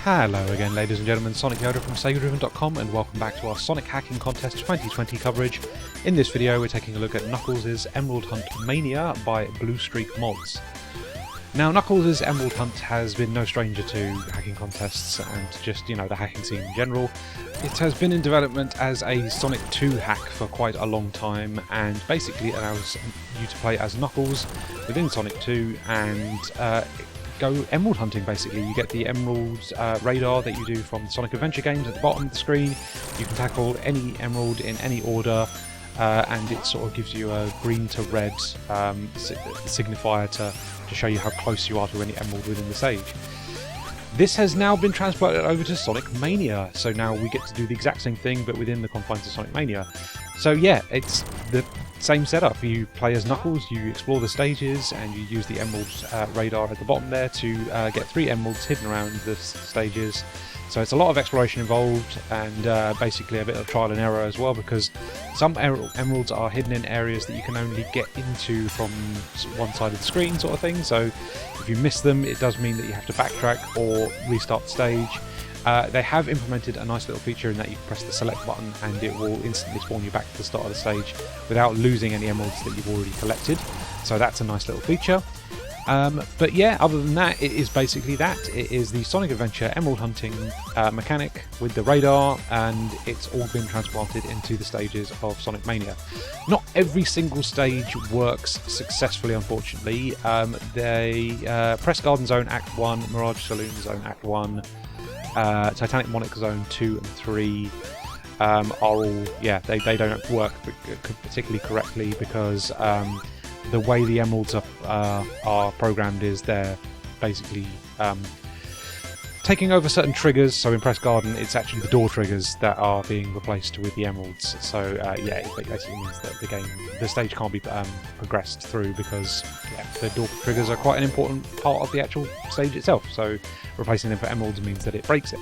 Hello again, ladies and gentlemen, Sonic the Hedgehog from SEGADriven.com, and welcome back to our Sonic Hacking Contest 2020 coverage. In this video we're taking a look at Knuckles' Emerald Hunt Mania by BlueStreakMods. Now, Knuckles' Emerald Hunt has been no stranger to hacking contests and just, the hacking scene in general. It has been in development as a Sonic 2 hack for quite a long time, and basically allows you to play as Knuckles within Sonic 2 and go emerald hunting. Basically, you get the emerald radar that you do from the Sonic Adventure games at the bottom of the screen. You can tackle any emerald in any order, and it sort of gives you a green to red signifier to show you how close you are to any emerald within the stage. This has now been transplanted over to Sonic Mania, so now we get to do the exact same thing but within the confines of Sonic Mania. So yeah, it's the same setup. You play as Knuckles, you explore the stages, and you use the emerald radar at the bottom there to get 3 emeralds hidden around the stages. So it's a lot of exploration involved, and basically a bit of trial and error as well, because some emeralds are hidden in areas that you can only get into from one side of the screen, sort of thing. So if you miss them, it does mean that you have to backtrack or restart the stage. They have implemented a nice little feature in that you can press the select button and it will instantly spawn you back to the start of the stage without losing any emeralds that you've already collected. So that's a nice little feature. But yeah, other than that, it is basically that. It is the Sonic Adventure Emerald Hunting mechanic with the radar, and it's all been transplanted into the stages of Sonic Mania. Not every single stage works successfully, unfortunately. Press Garden Zone Act 1, Mirage Saloon Zone Act 1, Titanic Monarch Zone 2 and 3 are all, they don't work particularly correctly, because the way the emeralds are programmed is they're basically taking over certain triggers. So in Press Garden, it's actually the door triggers that are being replaced with the emeralds. So it basically means that the stage can't be progressed through, because the door triggers are quite an important part of the actual stage itself. So replacing them for emeralds means that it breaks it.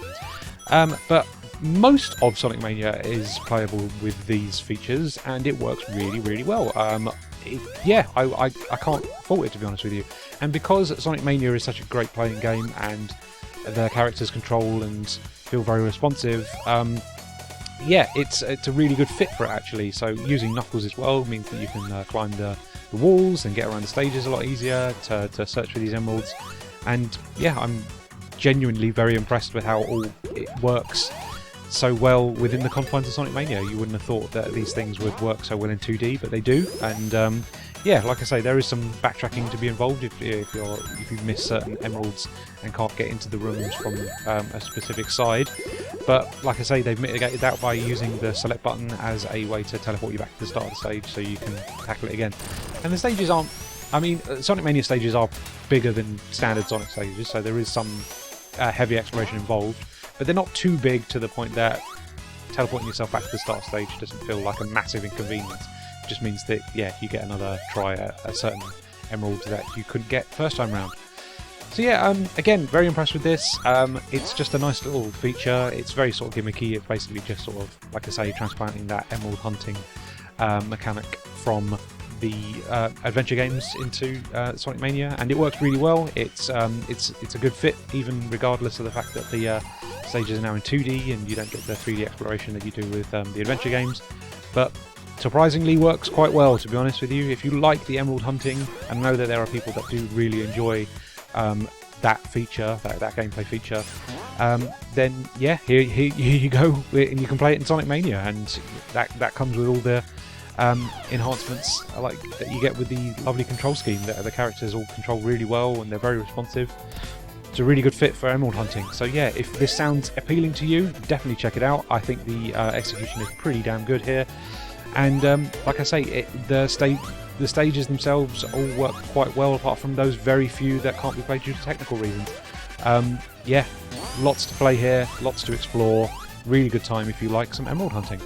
But most of Sonic Mania is playable with these features, and it works really, really well. I can't fault it, to be honest with you. And because Sonic Mania is such a great playing game and the characters control and feel very responsive, it's a really good fit for it, actually. So using Knuckles as well means that you can climb the walls and get around the stages a lot easier to search for these emeralds. And yeah, I'm genuinely very impressed with how all it works so well within the confines of Sonic Mania. You wouldn't have thought that these things would work so well in 2D, but they do. And like I say, there is some backtracking to be involved if you miss certain emeralds and can't get into the rooms from a specific side. But like I say, they've mitigated that by using the select button as a way to teleport you back to the start of the stage, so you can tackle it again. And the stages aren't, Sonic Mania stages are bigger than standard Sonic stages, so there is some heavy exploration involved, but they're not too big to the point that teleporting yourself back to the start stage doesn't feel like a massive inconvenience. It just means that, you get another try at a certain emerald that you couldn't get first time round. So again, very impressed with this. It's just a nice little feature. It's very sort of gimmicky. It's basically just sort of, like I say, transplanting that emerald hunting mechanic from the adventure games into Sonic Mania, and it works really well. It's a good fit, even regardless of the fact that the stages are now in 2D and you don't get the 3D exploration that you do with the adventure games. But surprisingly works quite well, to be honest with you. If you like the emerald hunting, and know that there are people that do really enjoy that feature, that gameplay feature, then here you go, and you can play it in Sonic Mania, and that comes with all the enhancements like that you get with the lovely control scheme. That the characters all control really well and they're very responsive. It's a really good fit for emerald hunting. So yeah, if this sounds appealing to you, definitely check it out. I think the execution is pretty damn good here, and like I say, the stages themselves all work quite well, apart from those very few that can't be played due to technical reasons. Lots to play here, lots to explore. Really good time if you like some emerald hunting.